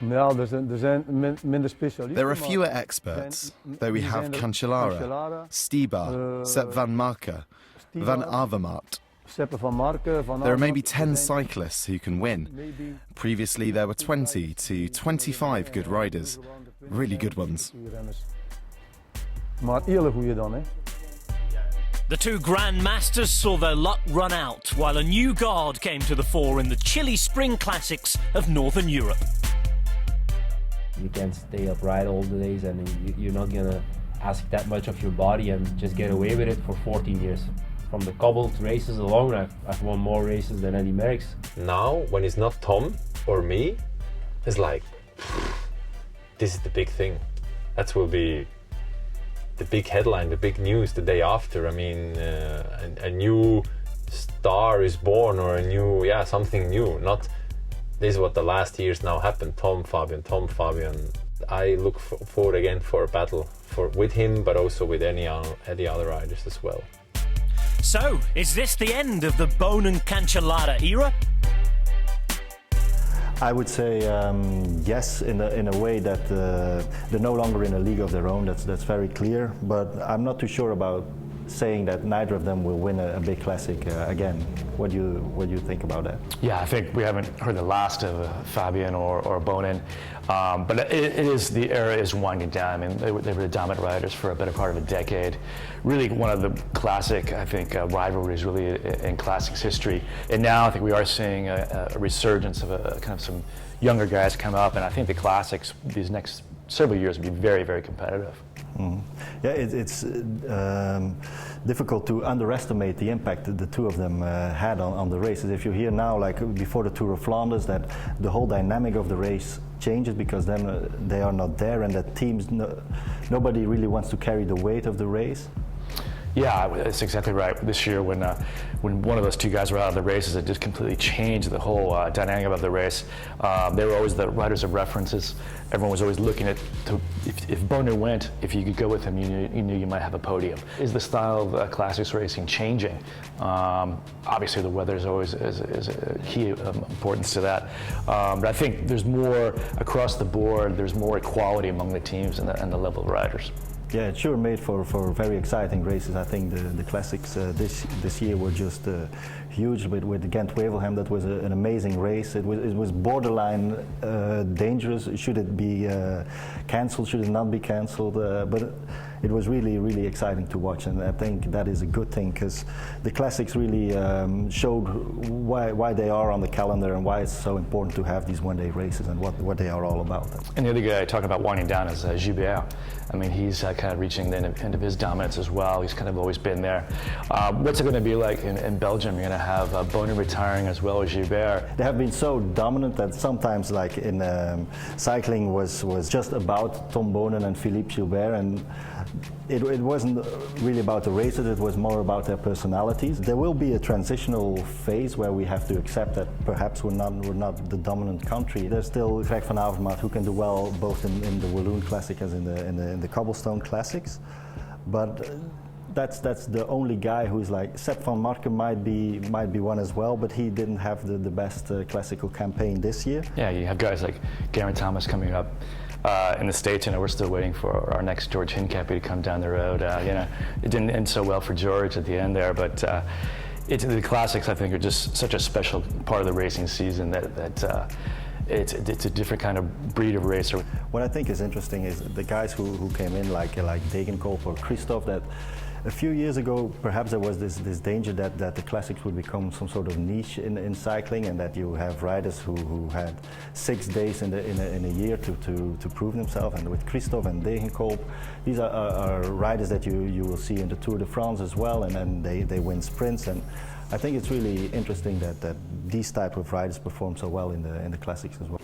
There are fewer experts, though we have Cancellara, Stibar, Sepp van Marke, Van Avermaet. There are maybe 10 cyclists who can win. Previously there were 20 to 25 good riders, really good ones. The two Grandmasters saw their luck run out, while a new guard came to the fore in the chilly spring classics of Northern Europe. You can't stay upright all the days, and you're not gonna ask that much of your body and just get away with it for 14 years. From the cobbled races alone, I've won more races than Eddy Merckx. Now, when it's not Tom or me, it's like, this is the big thing. That will be the big headline, the big news the day after. I mean, a new star is born, or a new, something new. Not this is what the last years now happened. Tom, Fabian, Tom, Fabian. I look forward again for a battle with him, but also with any other riders as well. So, is this the end of the Boonen Cancellara era? I would say yes, in a way that they're no longer in a league of their own. That's very clear. But I'm not too sure about saying that neither of them will win a big classic again. What do you think about that? Yeah, I think we haven't heard the last of Fabian or Boonen, but the era is winding down. I mean, they were the dominant riders for a better part of a decade. Really one of the classic, I think, rivalries really in classics history. And now I think we are seeing a resurgence of kind of some younger guys come up, and I think the classics these next several years will be very, very competitive. Mm-hmm. Yeah, it's difficult to underestimate the impact that the two of them had on the races. If you hear now, like before the Tour of Flanders, that the whole dynamic of the race changes because then they are not there, and that teams, nobody really wants to carry the weight of the race. Yeah, that's exactly right. This year, when one of those two guys were out of the races, it just completely changed the whole dynamic of the race. They were always the riders of references. Everyone was always looking at if Boonen went, if you could go with him, you knew you might have a podium. Is the style of classics racing changing? Obviously, the weather is always is a key importance to that. But I think there's more across the board. There's more equality among the teams and the level of riders. Yeah, it sure made for very exciting races. I think the classics this year were just huge with Ghent-Wevelgem. That was an amazing race. It was borderline dangerous. Should it be cancelled? Should it not be cancelled? But it was really, really exciting to watch, and I think that is a good thing because the classics really showed why they are on the calendar and why it's so important to have these one-day races and what they are all about. And the other guy talking about winding down is Gilbert. I mean, he's kind of reaching the end of his dominance as well. He's kind of always been there. What's it going to be like in Belgium? You're going to have Boonen retiring as well as Gilbert. They have been so dominant that sometimes, like in cycling, was just about Tom Boonen and Philippe Gilbert, and it wasn't really about the races. It was more about their personalities. There will be a transitional phase where we have to accept that perhaps we're not the dominant country. There's still Greg van Avermaet, who can do well both in the Walloon Classic as in the cobblestone classics, but that's the only guy who's like. Sepp van Marke might be one as well, but he didn't have the best classical campaign this year. Yeah, you have guys like Geraint Thomas coming up in the States. We're still waiting for our next George Hincapie to come down the road. It didn't end so well for George at the end there, but the classics, I think, are just such a special part of the racing season that it's a different kind of breed of racer. What I think is interesting is the guys who came in like Degenkolb or Christoph, that a few years ago perhaps there was this danger that the classics would become some sort of niche in cycling, and that you have riders who had 6 days in a year to prove themselves. And with Christoph and Degenkolb, these are riders that you will see in the Tour de France as well, and they win sprints. And I think it's really interesting that these type of riders perform so well in the classics as well.